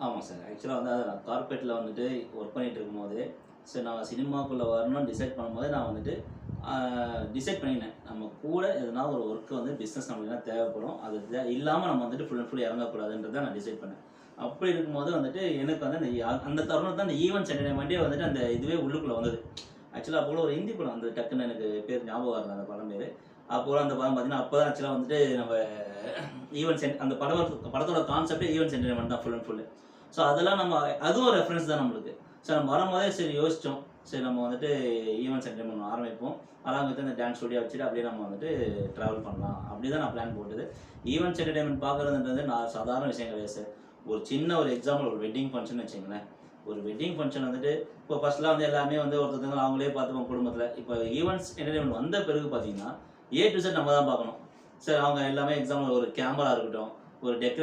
ஆமாம் சார். ஆக்சுவலா வந்து அது நான் கார்ப்பரேட்ல வந்துட்டு ஒர்க் பண்ணிட்டு இருக்கும்போது, சரி நான் சினிமாக்குள்ள வரணும்னு டிசைட் பண்ணும்போது, நான் வந்துட்டு அ டிசைட் பண்ணினேன். நம்ம கூட எதனா ஒரு ஒர்க் வந்து பிசினஸ் நம்மளுக்கு தேவைப்படும். அது இல்லாம நம்ம வந்துட்டு ஃபுல் அண்ட் ஃபுல் இறங்கக்கூடாதுன்றத நான் டிசைட் பண்ணேன். அப்படி இருக்கும்போது வந்துட்டு எனக்கு வந்து அந்த தருணத்துல அந்த ஈவென்ட்ஸ் என்டர்டெயின்மென்ட்டே வந்துட்டு அந்த இதுவே உள்ளுக்குள்ள வந்தது. ஆக்சுவலா அப்போ கூட ஒரு ஹிந்தி படம் வந்தது. டக்குன்னு எனக்கு பேர் ஞாபகம் வரல அந்த படம் பேரு. அப்போ அந்த படம் பார்த்தீங்கன்னா, அப்பதான் ஆக்சுவலா வந்துட்டு நம்ம ஈவென்ட்ஸ் அந்த படத்தோட கான்செப்ட்டே ஈவென்ட்ஸ் என்டர்டெயின்மென்ட் தான் ஃபுல் அண்ட் ஃபுல். ஸோ அதெல்லாம் நம்ம அதுவும் ஒரு ரெஃபரன்ஸ் தான் நம்மளுக்கு. ஸோ நம்ம வரும்போதே சரி யோசிச்சோம். சரி நம்ம வந்துட்டு ஈவென்ட்ஸ் என்டர்டெயின்மென்ட் ஆரம்பிப்போம். அலாங் வித் இந்த டான்ஸ் ஸ்டுடியோ வச்சுட்டு அப்படியே நம்ம வந்துட்டு ட்ராவல் பண்ணலாம். அப்படி தான் நான் பிளான் போட்டது. ஈவென்ட்ஸ் என்டர்டெயின்மென்ட் பார்க்குறதுன்றது நான் சாதாரண விஷயம் கிடையாது சார். ஒரு சின்ன ஒரு எக்ஸாம்பிள் ஒரு வெட்டிங் ஃபங்ஷன் வச்சுக்கங்களேன். ஒரு வெட்டிங் ஃபங்ஷன் வந்துட்டு இப்போ ஃபர்ஸ்ட்லாம் வந்து எல்லாமே வந்து ஒருத்தவங்க அவங்களே பார்த்துப்பாங்க குடும்பத்தில. இப்போ ஈவென்ட்ஸ் என்டர்டெயின்மென்ட் வந்த பிறகு பார்த்தீங்கன்னா, ஏ டூ இசட் நம்ம தான் பார்க்கணும். சார் அவங்க எல்லாமே எக்ஸாம்பிள் ஒரு கேமரா இருக்கட்டும், ஒரு